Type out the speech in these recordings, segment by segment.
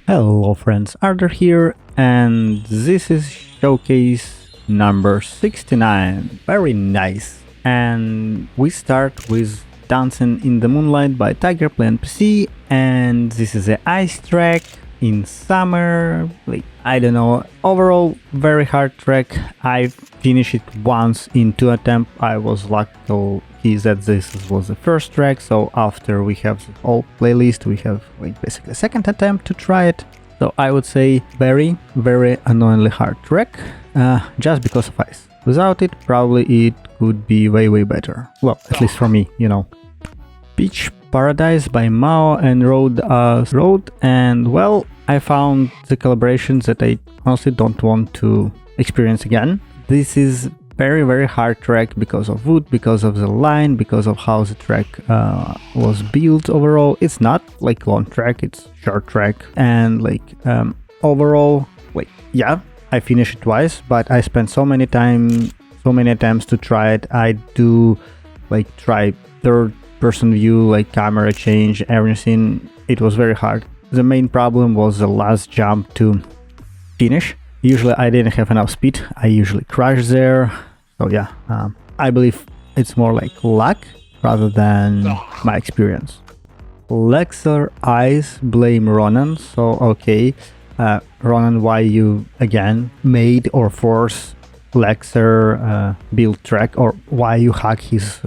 Hello friends, Arthur here, and this is showcase number 69. Very nice. And we start with Dancing in the Moonlight by Tiger Play NPC, and this is a ice track in summer. Like, I don't know, overall very hard track. I finished it once in 2 attempts. I was lucky that this was the first track, so after we have the whole playlist, we have like basically a second attempt to try it. So I would say very annoyingly hard track, just because of ice. Without it, probably it could be way better. Well, at least for me, you know. Beach Paradise by Mao and Road, and well, I found the collaborations that I honestly don't want to experience again. This is very hard track because of wood, because of the line, because of how the track was built overall. It's not like long track, it's short track, and like overall, like, yeah, I finished it twice, but I spent so many attempts to try it. I do like try third person view, like camera change, everything. It was very hard. The main problem was the last jump to finish. Usually I didn't have enough speed, I usually crash there. So yeah, I believe it's more like luck rather than my experience. Lexer Eyes blame Ronan, so okay. Ronan, why you again made or force Lexer build track, or why you hack his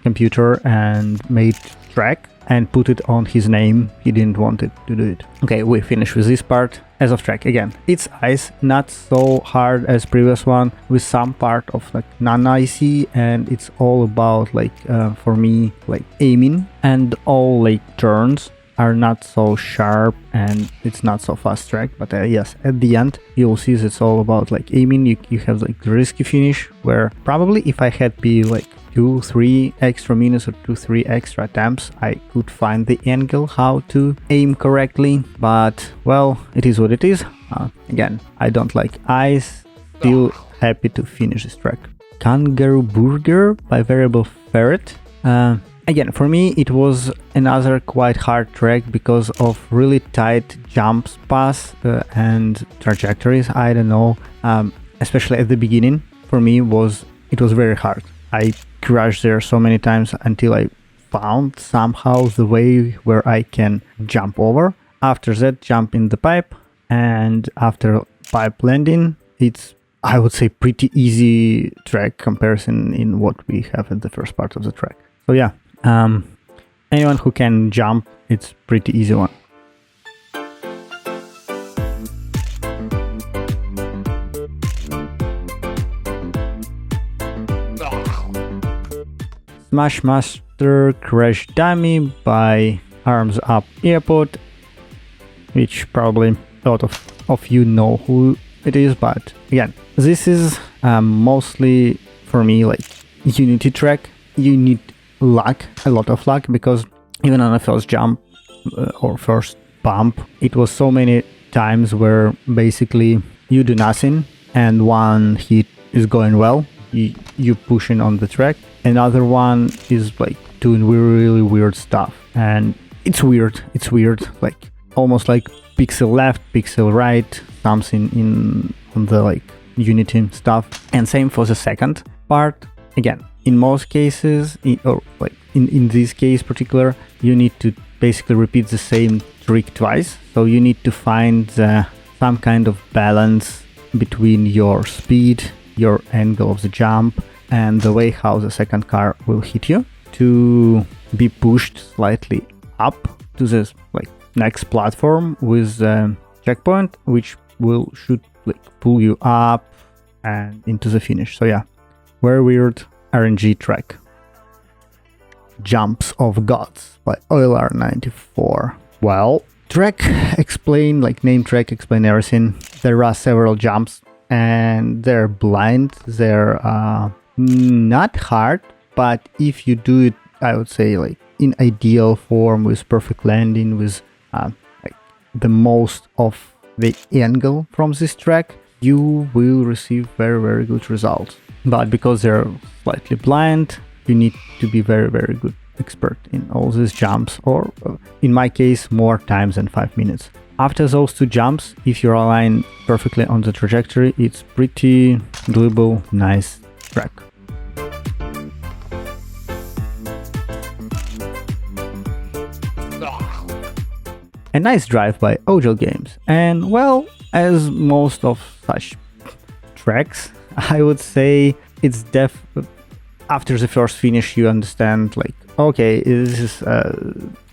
computer and made track and put it on his name? He didn't want it to do it. Okay, we finish with this part. As of track, again, it's ice, not so hard as previous one, with some part of like non-icy, and it's all about like for me, like aiming, and all like turns are not so sharp and it's not so fast track. But yes, at the end you'll see it's all about like aiming. You have like the risky finish, where probably if I had be like 2-3 extra minutes or 2-3 extra attempts, I could find the angle how to aim correctly, but well, it is what it is. Again, I don't like ice, still happy to finish this track. Kangaroo Burger by Variable Ferret. Again, for me it was another quite hard track because of really tight jumps, paths and trajectories. I don't know, especially at the beginning for me it was very hard. I crashed there so many times until I found somehow the way where I can jump over. After that, jump in the pipe, and after pipe landing, it's, I would say, pretty easy track comparison in what we have in the first part of the track. So yeah, anyone who can jump, it's pretty easy one. Smashmaster Crash Dummy by Arms Up Airport, which probably a lot of you know who it is, but again, this is mostly for me like Unity track. You need luck, a lot of luck, because even on the first jump or first bump, it was so many times where basically you do nothing and one hit is going well, you pushing on the track, another one is like doing really weird stuff, and it's weird, like almost like pixel left, pixel right, something on the like Unity stuff. And same for the second part. Again, in most cases, in this case particular, you need to basically repeat the same trick twice, so you need to find some kind of balance between your speed, your angle of the jump, and the way how the second car will hit you, to be pushed slightly up to this like next platform with a checkpoint, which should like pull you up and into the finish. So yeah, very weird RNG track. Jumps of Gods by OiLR94. Well, track explain, like name track explain everything. There are several jumps and they're blind, they're not hard, but if you do it, I would say like in ideal form, with perfect landing, with like the most of the angle from this track, you will receive very good results. But because they're slightly blind, you need to be very good expert in all these jumps, or in my case more times than 5 minutes. after those two jumps, if you're aligned perfectly on the trajectory, it's pretty doable, nice track. A nice drive by Ojel Games, and well, as most of such tracks, I would say it's after the first finish you understand like, okay, this is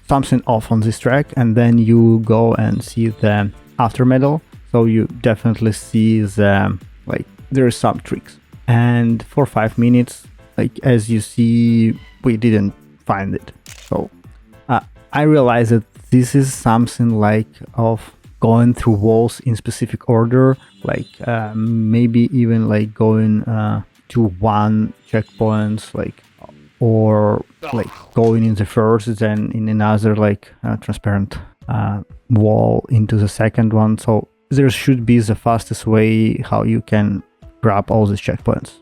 something off on this track, and then you go and see the after medal, so you definitely see the like there is some tricks. And for 5 minutes, like as you see, we didn't find it. So I realized that this is something like of going through walls in specific order, like maybe even like going to one checkpoints, like, or like going in the first, then in another like transparent wall into the second one. So there should be the fastest way how you can grab all these checkpoints,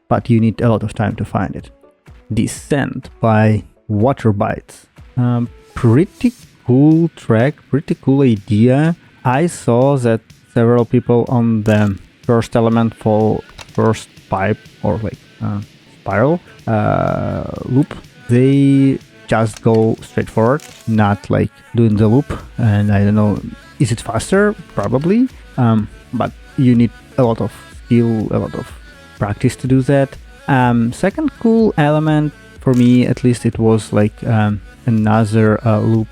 but you need a lot of time to find it. Descent by Water Bites. Pretty cool track, pretty cool idea. I saw that several people on the first element for first pipe or like spiral loop, they just go straight forward, not like doing the loop. And I don't know, is it faster? Probably, but you need a lot of skill, a lot of practice to do that. Second cool element for me, at least, it was like another loop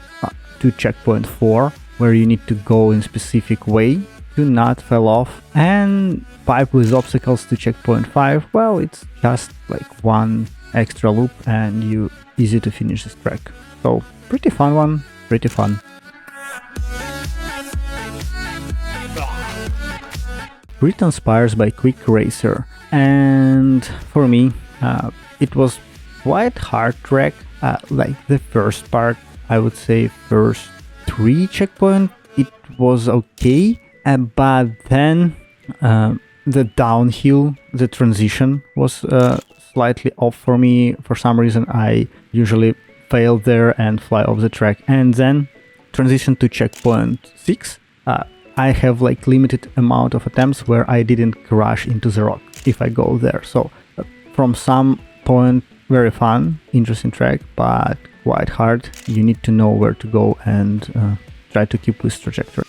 to checkpoint 4, where you need to go in specific way to not fall off, and pipe with obstacles to checkpoint 5. Well, it's just like one extra loop and you easy to finish this track. So pretty fun one, pretty fun. Britain Spires by Quick Racer, and for me it was quite hard track. Like the first part, I would say first 3 checkpoint it was okay, but then the downhill, the transition was slightly off for me. For some reason I usually fail there and fly off the track, and then transition to checkpoint 6. I have like limited amount of attempts where I didn't crash into the rock if I go there. So from some point, very fun, interesting track, but quite hard. You need to know where to go and try to keep this trajectory.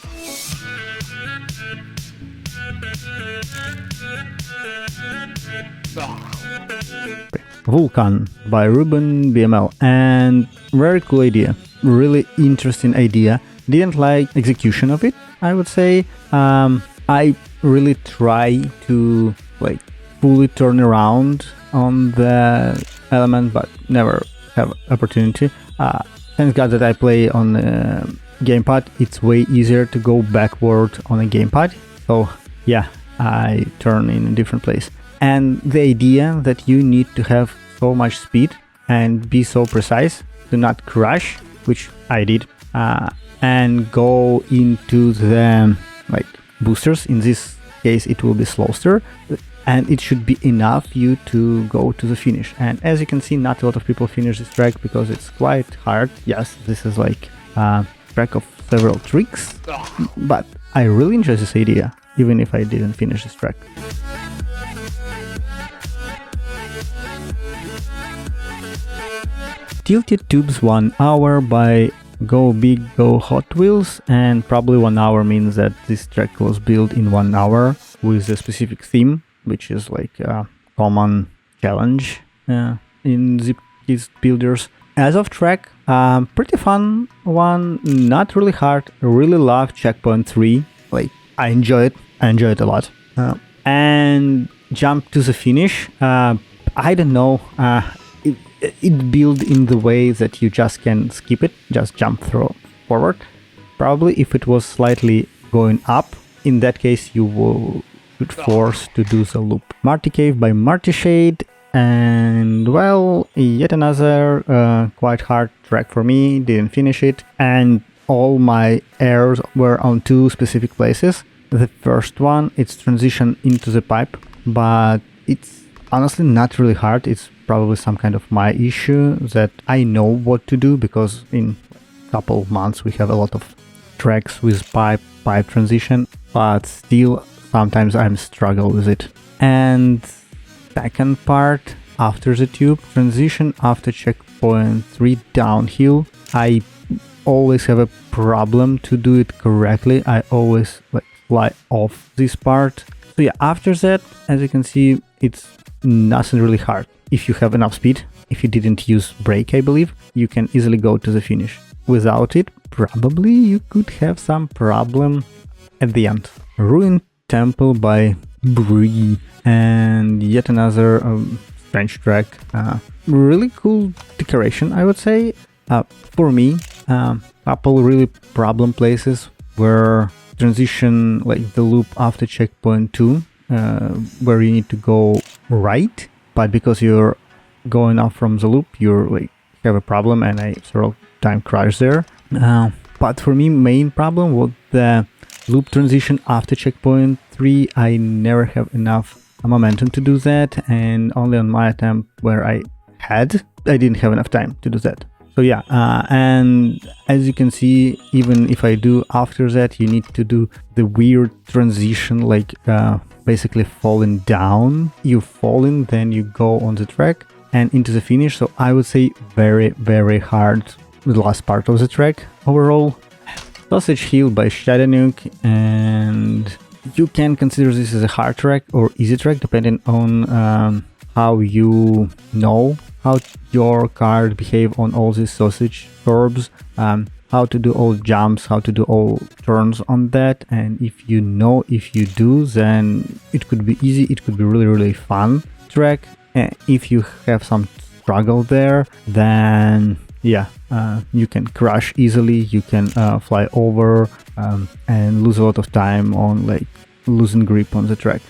Vulcan by Ruben BML, and very cool idea, really interesting idea. Didn't like execution of it, I would say. I really try to like fully turn around on the element, but never have opportunity. Thank God that I play on the gamepad. It's way easier to go backward on a gamepad. So yeah, I turn in a different place. And the idea that you need to have so much speed and be so precise to not crash, which I did, and go into the like boosters. In this case it will be Slowster, and it should be enough you to go to the finish. And as you can see, not a lot of people finish this track because it's quite hard. Yes, this is like a track of several tricks, but I really enjoy this idea, even if I didn't finish this track. Tilted Tubes 1 hour by Go Big Go Hot Wheels, and probably 1 hour means that this track was built in 1 hour with a specific theme, which is like a common challenge in Zip builders. As of track, pretty fun one, not really hard. Really love checkpoint 3, like I enjoy it a lot. And jump to the finish, I don't know, it built in the way that you just can skip it, just jump through forward. Probably if it was slightly going up, in that case you will be forced to do the loop. Marty Cave by Marty Shade, and well, yet another quite hard track for me, didn't finish it, and all my errors were on 2 specific places. The first one, it's transition into the pipe, but it's honestly not really hard. It's probably some kind of my issue that I know what to do, because in a couple of months we have a lot of tracks with pipe transition, but still sometimes I'm struggle with it. And second part, after the tube, transition after checkpoint 3 downhill. I always have a problem to do it correctly. I always fly off this part. So yeah, after that, as you can see, it's nothing really hard. If you have enough speed, if you didn't use brake, I believe, you can easily go to the finish. Without it, probably you could have some problem at the end. Ruined Temple by Bree, and yet another French track. Really cool decoration, I would say. For me, couple really problem places where transition, like the loop after checkpoint 2, where you need to go right, but because you're going off from the loop, you're have a problem, and I several time crashed there. But for me, main problem was the loop transition after checkpoint 3. I never have enough momentum to do that, and only on my attempt where I didn't have enough time to do that. So yeah, and as you can see, even if I do after that, you need to do the weird transition, basically falling down. You fall in, then you go on the track and into the finish. So I would say very, very hard the last part of the track overall. Sausage Hill by Shadownuke, and you can consider this as a hard track or easy track depending on how you know how your card behave on all these sausage curbs, how to do all jumps, how to do all turns on that. And if you do, then it could be easy, it could be really, really fun track. If you have some struggle there, then yeah, you can crash easily, you can fly over and lose a lot of time on losing grip on the track.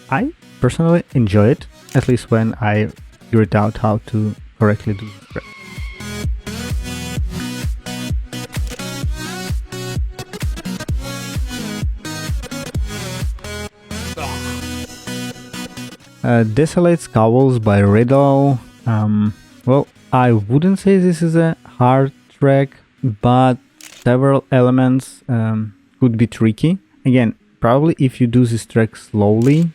I personally enjoy it, at least when I figured out how to correctly do the track. Desolate Scowls by Riddle. Well, I wouldn't say this is a hard track, but several elements could be tricky. Again, probably if you do this track slowly,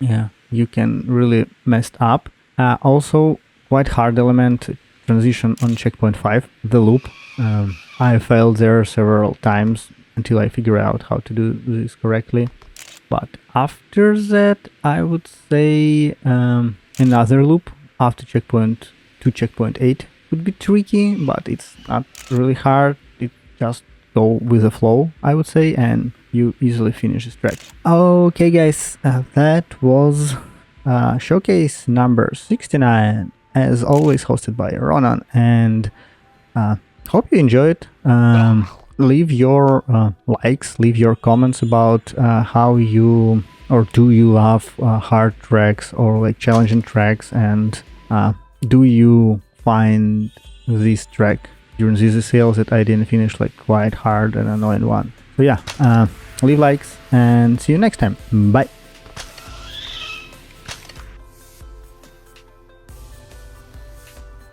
yeah, you can really mess up. Also, quite hard element, transition on checkpoint 5, the loop. I failed there several times until I figure out how to do this correctly. But after that, I would say another loop after checkpoint to checkpoint 8 would be tricky, but it's not really hard. It just go with the flow, I would say, and you easily finish this track. Okay guys, that was showcase number 69, as always hosted by Ronan, and hope you enjoyed. Leave your likes, leave your comments about how you or do you love hard tracks or challenging tracks, and do you find this track during these sales that I didn't finish quite hard and annoying one. So yeah, leave likes and see you next time. Bye.